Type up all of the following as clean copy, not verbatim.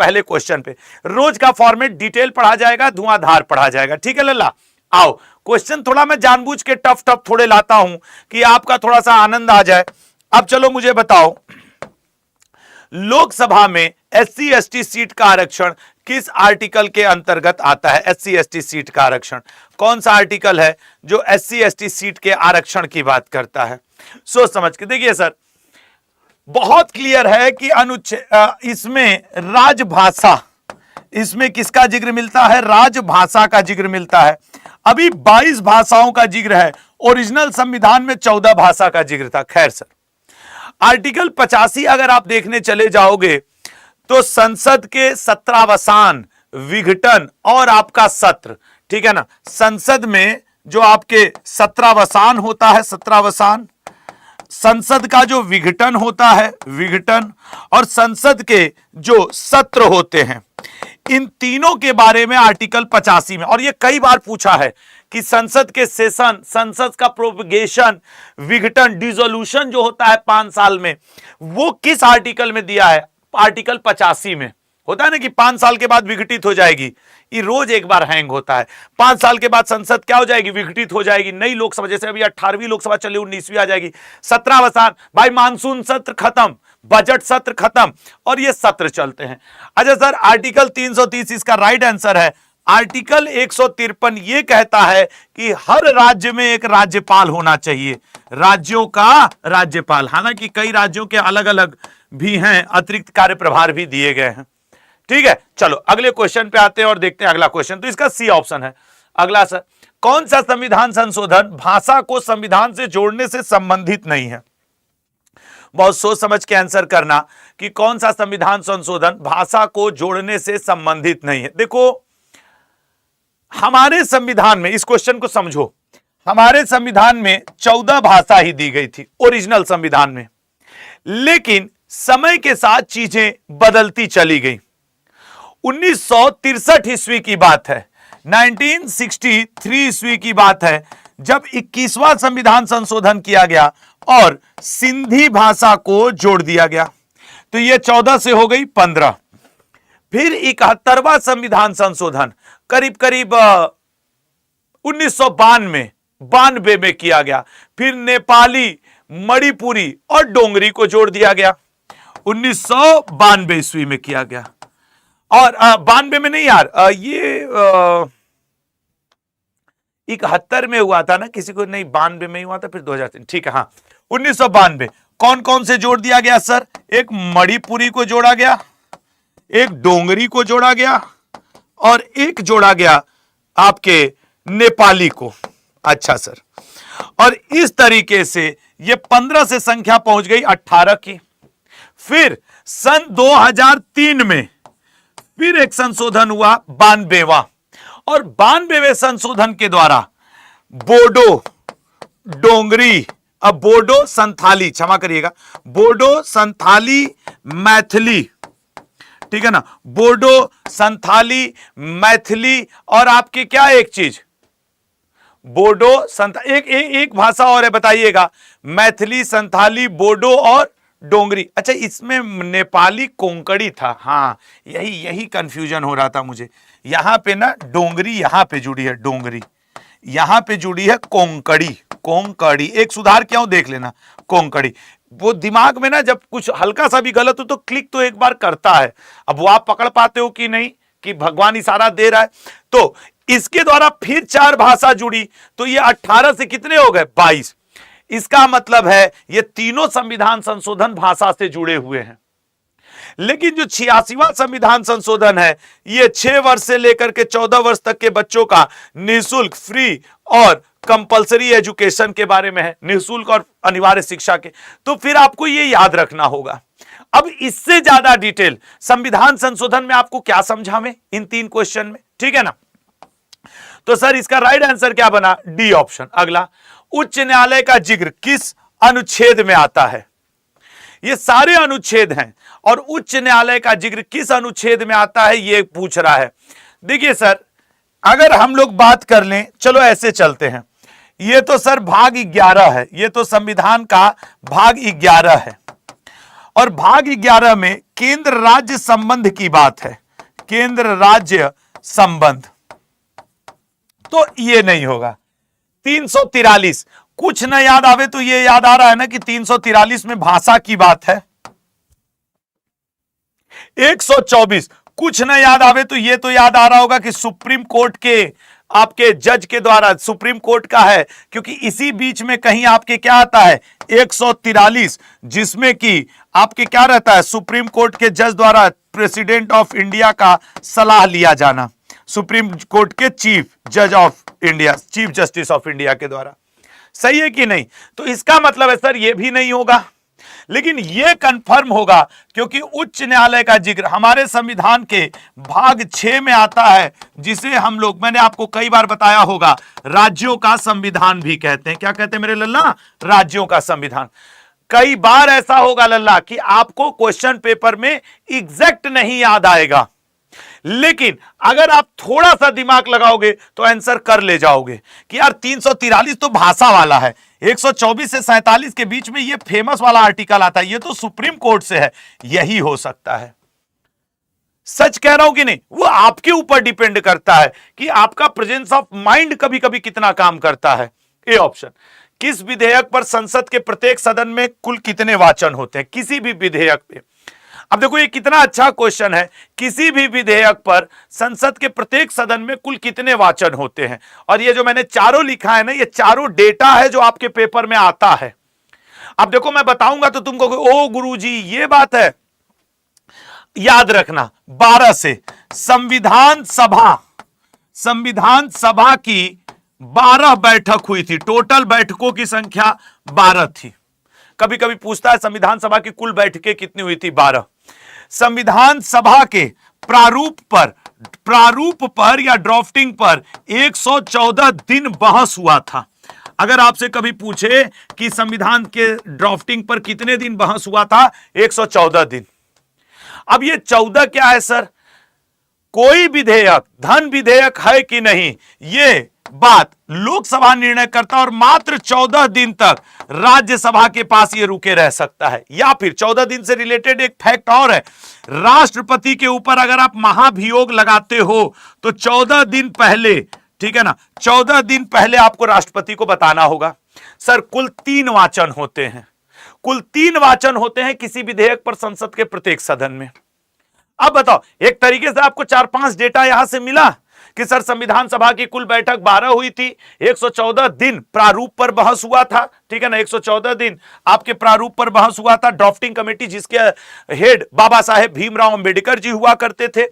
पहले क्वेश्चन पे। रोज का फॉर्मेट डिटेल पढ़ा जाएगा, धुआंधार पढ़ा जाएगा, ठीक है लल्ला। आओ क्वेश्चन थोड़ा मैं जानबूझ के टफ टफ थोड़े लाता हूं कि आपका थोड़ा सा आनंद आ जाए। अब चलो मुझे बताओ, लोकसभा में SC ST सीट का आरक्षण किस आर्टिकल के अंतर्गत आता है? SC ST सीट का आरक्षण कौन सा आर्टिकल है जो SC ST सीट के आरक्षण की बात करता है? सोच समझ के देखिए सर, बहुत क्लियर है कि अनुच्छेद इसमें राजभाषा, इसमें किसका जिक्र मिलता है? राजभाषा का जिक्र मिलता है। अभी 22 भाषाओं का जिक्र है, ओरिजिनल संविधान में 14 भाषा का जिक्र था। खैर सर, आर्टिकल 85 अगर आप देखने चले जाओगे तो संसद के सत्रावसान, विघटन और आपका सत्र, ठीक है ना, संसद में जो आपके सत्रावसान होता है, सत्रावसान, संसद का जो विघटन होता है, विघटन, और संसद के जो सत्र होते हैं, इन तीनों के बारे में आर्टिकल 85 में, और ये कई बार पूछा है कि संसद के सेशन, संसद का प्रोपगेशन, विघटन, डिसोल्यूशन जो होता है 5 साल में, वो किस आर्टिकल में दिया है? आर्टिकल 85 में। होता है ना कि 5 साल के बाद विघटित हो जाएगी, ये रोज एक बार हैंग होता है। 5 साल के बाद संसद क्या हो जाएगी? विघटित हो जाएगी। नई लोकसभा, जैसे अभी 18वीं लोकसभा चली, 19वीं आ जाएगी। सत्रावसान, भाई मानसून सत्र खत्म, बजट सत्र खत्म, और ये सत्र चलते हैं। अच्छा सर, आर्टिकल 330 इसका राइट आंसर है। आर्टिकल 153 ये कहता है कि हर राज्य में एक राज्यपाल होना चाहिए, राज्यों का राज्यपाल। हालांकि कई राज्यों के अलग अलग भी हैं, अतिरिक्त कार्य प्रभार भी दिए गए हैं, ठीक है। चलो अगले क्वेश्चन पे आते हैं और देखते हैं अगला क्वेश्चन। तो इसका सी ऑप्शन है। अगला सर, कौन सा संविधान संशोधन भाषा को संविधान से जोड़ने से संबंधित नहीं है? बहुत सोच समझ के आंसर करना कि कौन सा संविधान संशोधन भाषा को जोड़ने से संबंधित नहीं है। देखो, हमारे संविधान में, इस क्वेश्चन को समझो, हमारे संविधान में 14 भाषा ही दी गई थी ओरिजिनल संविधान में, लेकिन समय के साथ चीजें बदलती चली गई। 1963 ईस्वी की बात है, 1963 ईस्वी की बात है, जब 21वां संविधान संशोधन किया गया और सिंधी भाषा को जोड़ दिया गया। तो ये 14 से हो गई 15। फिर 71वां संविधान संशोधन करीब करीब 1992 में किया गया। फिर नेपाली, मणिपुरी और डोंगरी को जोड़ दिया गया, 1992 ईस्वी में किया गया। और 92 में नहीं यार, ये 71 में हुआ था ना, किसी को नहीं, 92 में ही हुआ था, फिर 2003, ठीक है, हाँ 1992। कौन कौन से जोड़ दिया गया सर? एक मणिपुरी को जोड़ा गया, एक डोंगरी को जोड़ा गया, और एक जोड़ा गया आपके नेपाली को। अच्छा सर, और इस तरीके से ये 15 से संख्या पहुंच गई 18 की। फिर सन 2003 में फिर एक संशोधन हुआ, 92वां, और 92वें संशोधन के द्वारा बोडो, डोंगरी, अब बोडो, संथाली, क्षमा करिएगा, बोडो, संथाली, मैथिली, ठीक है ना, बोडो, संथाली, मैथिली, और आपके क्या एक चीज, बोडो, एक भाषा और है, बताइएगा, मैथिली, संथाली, बोडो और डोंगरी। अच्छा, इसमें नेपाली कोंकणी था, हाँ यही कंफ्यूजन हो रहा था मुझे। यहां पे ना डोंगरी यहां पे जुड़ी है, डोंगरी यहां पे जुड़ी है, कोंकणी, एक सुधार क्या हो देख लेना, कोंकणी। वो दिमाग में ना जब कुछ हल्का सा भी गलत हो तो क्लिक तो एक बार करता है। अब वो आप पकड़ पाते हो कि नहीं, कि भगवान इशारा दे रहा है। तो इसके द्वारा फिर 4 भाषा जुड़ी, तो ये 18 से कितने हो गए? 22। इसका मतलब है ये तीनों संविधान संशोधन भाषा से जुड़े हुए हैं। लेकिन जो 86वां संविधान संशोधन है, ये 6 वर्ष से लेकर के 14 वर्ष तक के बच्चों का निःशुल्क, फ्री और कंपलसरी एजुकेशन के बारे में है, निःशुल्क और अनिवार्य शिक्षा के। तो फिर आपको ये याद रखना होगा। अब इससे ज्यादा डिटेल संविधान संशोधन में आपको क्या समझावें इन 3 क्वेश्चन में, ठीक है ना। तो सर इसका राइट आंसर क्या बना? D option. अगला, उच्च न्यायालय का जिक्र किस अनुच्छेद में आता है? ये सारे अनुच्छेद हैं, और उच्च न्यायालय का जिक्र किस अनुच्छेद में आता है ये पूछ रहा है। देखिए सर, अगर हम लोग बात कर लें, चलो ऐसे चलते हैं, ये तो सर भाग 11 है, ये तो संविधान का भाग 11 है, और भाग 11 में केंद्र राज्य संबंध की बात है, केंद्र राज्य संबंध, तो ये नहीं होगा। 343 कुछ न याद आवे तो ये याद आ रहा है ना कि 343 में भाषा की बात है। 124 कुछ न याद आवे तो ये तो याद आ रहा होगा कि सुप्रीम कोर्ट के आपके जज के द्वारा, सुप्रीम कोर्ट का है, क्योंकि इसी बीच में कहीं आपके क्या आता है 143, जिसमें कि आपके क्या रहता है सुप्रीम कोर्ट के जज द्वारा प्रेसिडेंट ऑफ इंडिया का सलाह लिया जाना, सुप्रीम कोर्ट के चीफ जज of India, chief justice of India के द्वारा। सही है कि नहीं? तो इसका मतलब है सर ये भी नहीं होगा, लेकिन यह कंफर्म होगा क्योंकि उच्च न्यायालय का जिक्र हमारे संविधान के भाग 6 में आता है, जिसे हम लोग, मैंने आपको कई बार बताया होगा, राज्यों का संविधान भी कहते हैं। क्या कहते हैं मेरे लल्ला? राज्यों का संविधान। कई बार ऐसा होगा लल्ला कि आपको क्वेश्चन पेपर में एग्जैक्ट नहीं याद आएगा, लेकिन अगर आप थोड़ा सा दिमाग लगाओगे तो आंसर कर ले जाओगे कि यार 343 तो भाषा वाला है, 124 से 47 के बीच में ये फेमस वाला आर्टिकल आता है, ये तो सुप्रीम कोर्ट से है, यही हो सकता है। सच कह रहा हूं कि नहीं? वो आपके ऊपर डिपेंड करता है कि आपका प्रेजेंस ऑफ माइंड कभी कभी कितना काम करता है। ए ऑप्शन, किस विधेयक पर संसद के प्रत्येक सदन में कुल कितने वाचन होते हैं? किसी भी विधेयक पे। अब देखो ये कितना अच्छा क्वेश्चन है, किसी भी विधेयक पर संसद के प्रत्येक सदन में कुल कितने वाचन होते हैं। और ये जो मैंने चारों लिखा है ना, ये चारों डेटा है जो आपके पेपर में आता है। अब देखो मैं बताऊंगा तो तुमको ओ गुरुजी ये बात है, याद रखना 12 से संविधान सभा की 12 बैठक हुई थी, टोटल बैठकों की संख्या 12 थी। कभी कभी पूछता है संविधान सभा की कुल बैठकें कितनी हुई थी? 12। संविधान सभा के प्रारूप पर या ड्राफ्टिंग पर 114 दिन बहस हुआ था। अगर आपसे कभी पूछे कि संविधान के ड्राफ्टिंग पर कितने दिन बहस हुआ था? 114 दिन। अब ये 14 क्या है सर? कोई विधेयक धन विधेयक है कि नहीं, ये बात लोकसभा निर्णय करता और मात्र 14 दिन तक राज्यसभा के पास ये रुके रह सकता है। या फिर 14 दिन से रिलेटेड एक फैक्ट और है, राष्ट्रपति के ऊपर अगर आप महाभियोग लगाते हो तो 14 दिन पहले, ठीक है ना, 14 दिन पहले आपको राष्ट्रपति को बताना होगा। सर कुल 3 वाचन होते हैं, कुल 3 वाचन होते हैं किसी विधेयक पर संसद के प्रत्येक सदन में। अब बताओ, एक तरीके से आपको 4-5 डेटा यहां से मिला कि सर संविधान सभा की कुल बैठक 12 हुई थी, 114 दिन प्रारूप पर बहस हुआ था, ठीक है ना, 114 दिन आपके प्रारूप पर बहस हुआ था। ड्राफ्टिंग कमेटी जिसके हेड बाबा साहेब भीमराव अंबेडकर जी हुआ करते थे,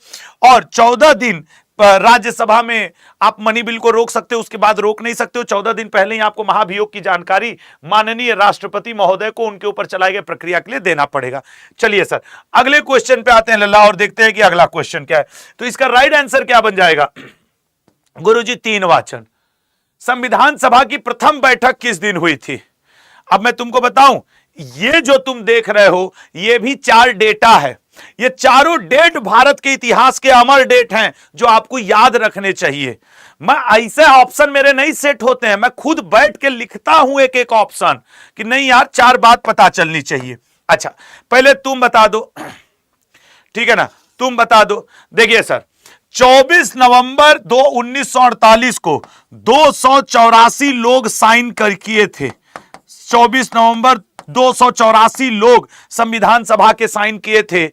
और 14 दिन राज्यसभा में आप मनी बिल को रोक सकते हो, उसके बाद रोक नहीं सकते हो। 14 दिन पहले ही आपको महाभियोग की जानकारी माननीय राष्ट्रपति महोदय को उनके ऊपर चलाई गई प्रक्रिया के लिए देना पड़ेगा। चलिए सर अगले क्वेश्चन पे आते हैं लल्ला, और देखते हैं कि अगला क्वेश्चन क्या है। तो इसका राइट आंसर क्या बन जाएगा गुरुजी? 3 वाचन। संविधान सभा की प्रथम बैठक किस दिन हुई थी? अब मैं तुमको बताऊं, ये जो तुम देख रहे हो ये भी 4 डेटा है, ये चारों डेट भारत के इतिहास के अमर डेट हैं जो आपको याद रखने चाहिए। मैं ऐसे ऑप्शन मेरे नहीं सेट होते हैं, मैं खुद बैठ के लिखता हूं एक एक ऑप्शन कि नहीं यार 4 बात पता चलनी चाहिए। अच्छा पहले तुम बता दो, ठीक है ना, तुम बता दो। देखिए सर 24 नवंबर 1948 को 284 लोग साइन कर किए थे। 24 नवंबर 284 लोग संविधान सभा के साइन किए थे।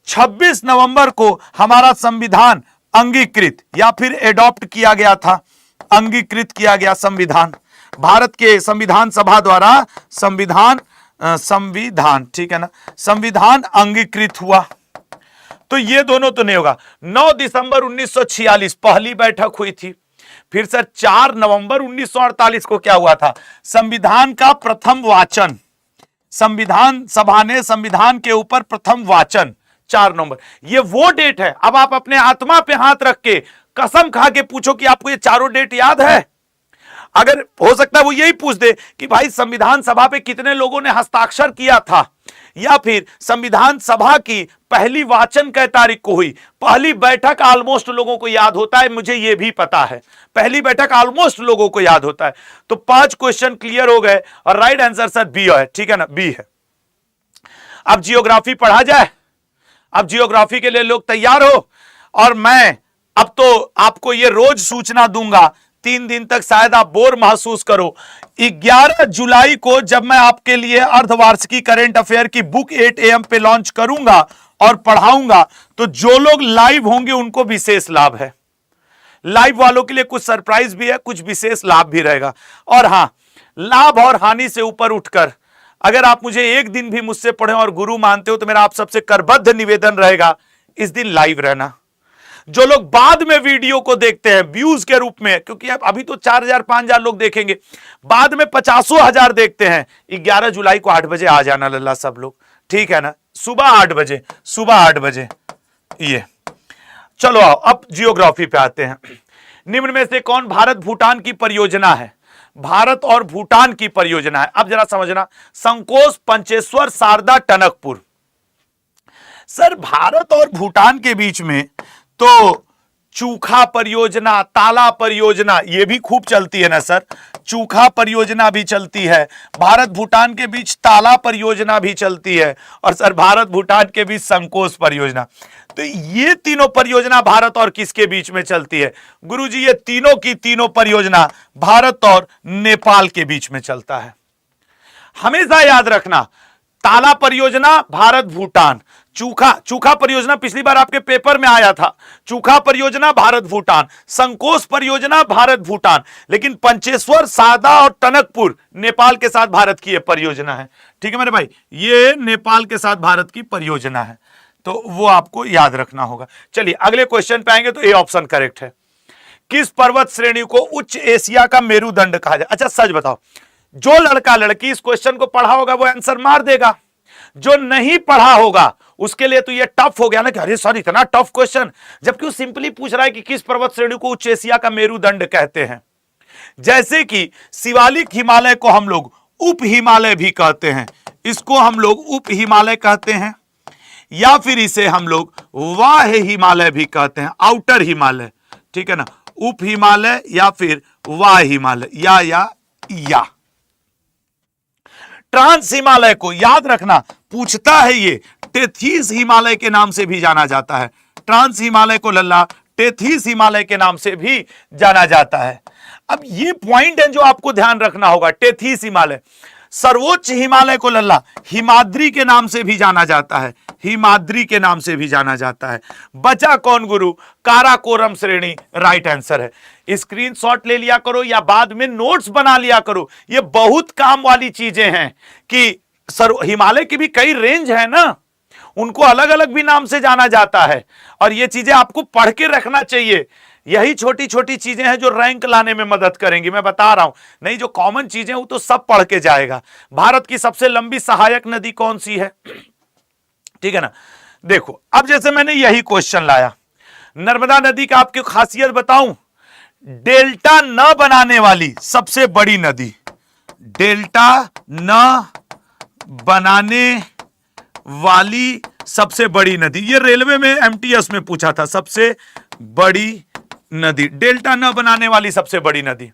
26 नवंबर को हमारा संविधान अंगीकृत या फिर एडॉप्ट किया गया था, अंगीकृत किया गया संविधान भारत के संविधान सभा द्वारा। संविधान ठीक है ना, संविधान अंगीकृत हुआ। तो ये दोनों तो नहीं होगा। 9 दिसंबर 1946 पहली बैठक हुई थी। फिर सर 4 नवंबर 1948 को क्या हुआ था? संविधान का प्रथम वाचन, संविधान सभा ने संविधान के ऊपर प्रथम वाचन 4 नवंबर। ये वो डेट है। अब आप अपने आत्मा पे हाथ रख के कसम खा के पूछो कि आपको ये चारों डेट याद है। अगर हो सकता है वो यही पूछ दे कि भाई संविधान सभा पे कितने लोगों ने हस्ताक्षर किया था, या फिर संविधान सभा की पहली वाचन कै तारीख को हुई। पहली बैठक ऑलमोस्ट लोगों को याद होता है, मुझे यह भी पता है पहली बैठक ऑलमोस्ट लोगों को याद होता है। तो 5 क्वेश्चन क्लियर हो गए और राइट आंसर सर बी है, ठीक है ना, बी है। अब जियोग्राफी पढ़ा जाए, अब जियोग्राफी के लिए लोग तैयार हो, और मैं अब तो आपको ये रोज सूचना दूंगा, 3 दिन तक शायद आप बोर महसूस करो। 11 जुलाई को जब मैं आपके लिए अर्धवार्षिकी करंट अफेयर की बुक 8 AM पे लॉन्च करूंगा और पढ़ाऊंगा, तो जो लोग लाइव होंगे उनको विशेष लाभ है। लाइव वालों के लिए कुछ सरप्राइज भी है, कुछ विशेष लाभ भी रहेगा। और हां, लाभ और हानि से ऊपर उठकर अगर आप मुझे एक दिन भी मुझसे पढ़े और गुरु मानते हो, तो मेरा आप सबसे करबद्ध निवेदन रहेगा, इस दिन लाइव रहना। जो लोग बाद में वीडियो को देखते हैं व्यूज के रूप में, क्योंकि अभी तो 4000 5000 लोग देखेंगे, बाद में 50,000 देखते हैं, 11 जुलाई को 8 बजे आ जाना लल्ला सब लोग, ठीक है ना? सुबह 8 बजे, सुबह 8 बजे। ये चलो आओ अब जियोग्राफी पे आते हैं। निम्न में से कौन भारत भूटान की परियोजना है? भारत और भूटान की परियोजना है। अब जरा समझना, संकोच, पंचेश्वर, शारदा, टनकपुर। सर भारत और भूटान के बीच में तो चूखा परियोजना, ताला परियोजना, ये भी खूब चलती है ना सर। चूखा परियोजना भी चलती है, भारत भूटान के बीच ताला परियोजना भी चलती है, और सर भारत भूटान के बीच संकोच परियोजना। तो ये तीनों परियोजना भारत और किसके बीच में चलती है? गुरुजी ये तीनों की तीनों परियोजना भारत और नेपाल के बीच में चलता है। हमेशा याद रखना, ताला परियोजना भारत भूटान, चूखा परियोजना पिछली बार आपके पेपर में आया था, चूखा परियोजना भारत भूटान, संकोच परियोजना भारत भूटान, लेकिन पंचेश्वर, शारदा और टनकपुर नेपाल के साथ भारत की यह परियोजना है। ठीक है मेरे भाई, ये नेपाल के साथ भारत की परियोजना है, तो वो आपको याद रखना होगा। चलिए अगले क्वेश्चन पे आएंगे, तो ए ऑप्शन करेक्ट है। किस पर्वत श्रेणी को उच्च एशिया का मेरुदंड कहा जाए? अच्छा सच बताओ, जो लड़का लड़की इस क्वेश्चन को पढ़ा होगा वो आंसर मार देगा, जो नहीं पढ़ा होगा उसके लिए तो ये टफ हो गया ना, कि अरे सर इतना टफ क्वेश्चन, जबकि वो सिंपली पूछ रहा है कि किस पर्वत श्रेणी को उच्च एशिया का मेरुदंड कहते हैं। जैसे कि शिवालिक हिमालय को हम लोग उप हिमालय भी कहते हैं, इसको हम लोग उप हिमालय कहते हैं, या फिर इसे हम लोग वाह हिमालय भी कहते हैं, आउटर हिमालय, ठीक है ना, उप हिमालय या फिर वाह हिमालय, या ट्रांस हिमालय को याद रखना, पूछता है ये, टेथीस हिमालय के नाम से भी जाना जाता है। ट्रांस हिमालय को लल्ला टेथीस हिमालय के नाम से भी जाना जाता है। अब ये पॉइंट है जो आपको ध्यान रखना होगा, टेथीस हिमालय। सर्वोच्च हिमालय को लल्ला हिमाद्री के नाम से भी जाना जाता है, हिमाद्री के नाम से भी जाना जाता है। बचा कौन गुरु? काराकोरम श्रेणी राइट आंसर है। स्क्रीनशॉट ले लिया करो या बाद में नोट्स बना लिया करो, ये बहुत काम वाली चीजें हैं कि हिमालय की भी कई रेंज है ना, उनको अलग अलग भी नाम से जाना जाता है, और ये चीजें आपको पढ़ के रखना चाहिए। यही छोटी छोटी चीजें हैं जो रैंक लाने में मदद करेंगी, मैं बता रहा हूं। नहीं, जो कॉमन चीजें वो तो सब पढ़ के जाएगा। भारत की सबसे लंबी सहायक नदी कौन सी है? ठीक है ना। देखो अब जैसे मैंने यही क्वेश्चन लाया, नर्मदा नदी का आपकी खासियत बताऊं, डेल्टा न बनाने वाली सबसे बड़ी नदी, डेल्टा न बनाने वाली सबसे बड़ी नदी, ये रेलवे में एमटीएस में पूछा था, सबसे बड़ी नदी, डेल्टा न बनाने वाली सबसे बड़ी नदी।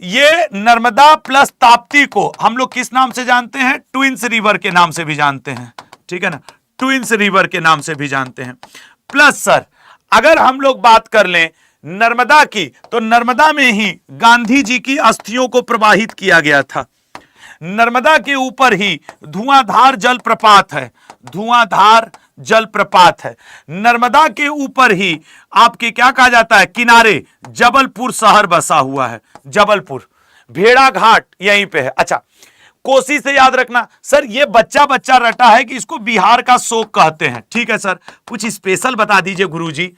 ये नर्मदा प्लस ताप्ती को हम लोग किस नाम से जानते हैं? ट्विंस रिवर के नाम से भी जानते हैं, ठीक है ना, ट्विंस रिवर के नाम से भी जानते हैं। प्लस सर अगर हम लोग बात कर लें नर्मदा की, तो नर्मदा में ही गांधी जी की अस्थियों को प्रवाहित किया गया था। नर्मदा के ऊपर ही धुआंधार जलप्रपात है, धुआंधार जलप्रपात है। नर्मदा के ऊपर ही आपके क्या कहा जाता है, किनारे जबलपुर शहर बसा हुआ है, जबलपुर, भेड़ा घाट यहीं पे है। अच्छा कोसी से याद रखना, सर ये बच्चा बच्चा रटा है कि इसको बिहार का शोक कहते हैं, ठीक है सर, कुछ स्पेशल बता दीजिए गुरुजी।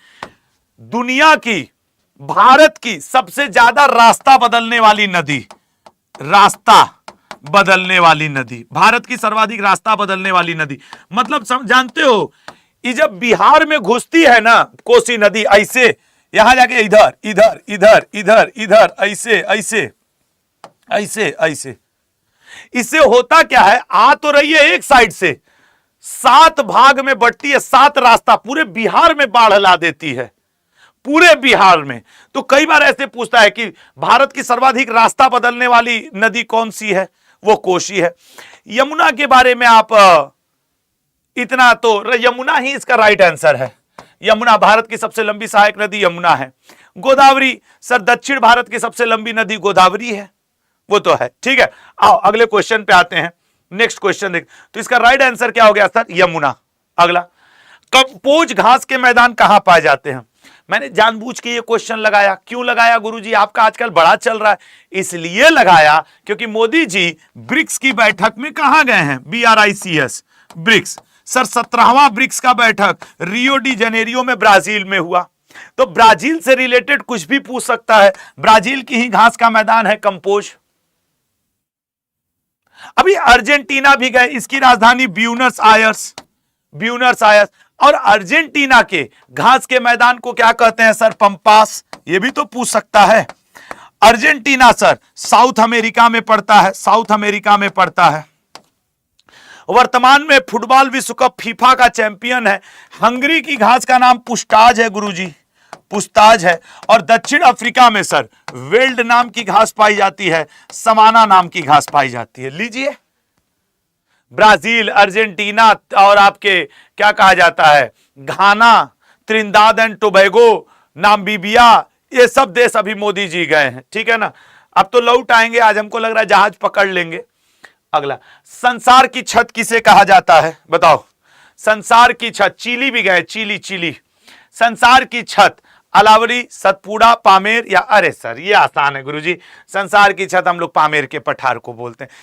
दुनिया की, भारत की सबसे ज्यादा रास्ता बदलने वाली नदी, रास्ता बदलने वाली नदी, भारत की सर्वाधिक रास्ता बदलने वाली नदी, मतलब जानते हो ये जब बिहार में घुसती है ना कोसी नदी, ऐसे यहां जाके इधर इधर इधर इधर इधर ऐसे ऐसे ऐसे ऐसे, इससे होता क्या है, आ तो रही है एक साइड से, 7 भाग में बंटती है, 7 रास्ता पूरे बिहार में बाढ़ ला देती है, पूरे बिहार में। तो कई बार ऐसे पूछता है कि भारत की सर्वाधिक रास्ता बदलने वाली नदी कौन सी है, वो कोशी है। यमुना के बारे में आप इतना तो, यमुना ही इसका राइट आंसर है। यमुना भारत की सबसे लंबी सहायक नदी यमुना है। गोदावरी सर दक्षिण भारत की सबसे लंबी नदी गोदावरी है, वो तो है। ठीक है, आओ अगले क्वेश्चन पे आते हैं। नेक्स्ट क्वेश्चन देख, तो इसका राइट आंसर क्या हो गया सर? यमुना। अगला, कंपोज घास के मैदान कहां पाए जाते हैं? मैंने जानबूझ के ये क्वेश्चन लगाया। क्यों लगाया गुरुजी? आपका आजकल बड़ा चल रहा है, इसलिए लगाया क्योंकि मोदी जी ब्रिक्स की बैठक में कहां गए हैं? BRICS, BRICS. सर 17वां ब्रिक्स का बैठक रियो डी जेनेरियो में ब्राजील में हुआ। तो ब्राजील से रिलेटेड कुछ भी पूछ सकता है। ब्राजील की ही घास का मैदान है कंपोज। अभी अर्जेंटीना भी गए, इसकी राजधानी ब्यूनस आयर्स, ब्यूनस आयर्स। और अर्जेंटीना के घास के मैदान को क्या कहते हैं सर? पंपास। ये भी तो पूछ सकता है। अर्जेंटीना सर साउथ अमेरिका में पड़ता है, साउथ अमेरिका में पड़ता है। वर्तमान में फुटबॉल विश्व कप फीफा का चैंपियन है। हंगरी की घास का नाम पुस्ताज है गुरुजी, पुस्ताज है। और दक्षिण अफ्रीका में सर वेल्ड नाम की घास पाई जाती है, समाना नाम की घास पाई जाती है। लीजिए, ब्राजील, अर्जेंटीना और आपके क्या कहा जाता है, घाना, त्रिनिदाद एंड टोबैगो, नामीबिया, ये सब देश अभी मोदी जी गए हैं। ठीक है ना, अब तो लौट आएंगे, आज हमको लग रहा है जहाज पकड़ लेंगे। अगला, संसार की छत किसे कहा जाता है? बताओ। संसार की छत, चिली भी गए, चिली, चिली। संसार की छत अलावरी, सतपुड़ा, पामेर या? अरे सर ये आसान है गुरुजी, संसार की छत हम लोग पामेर के पठार को बोलते हैं।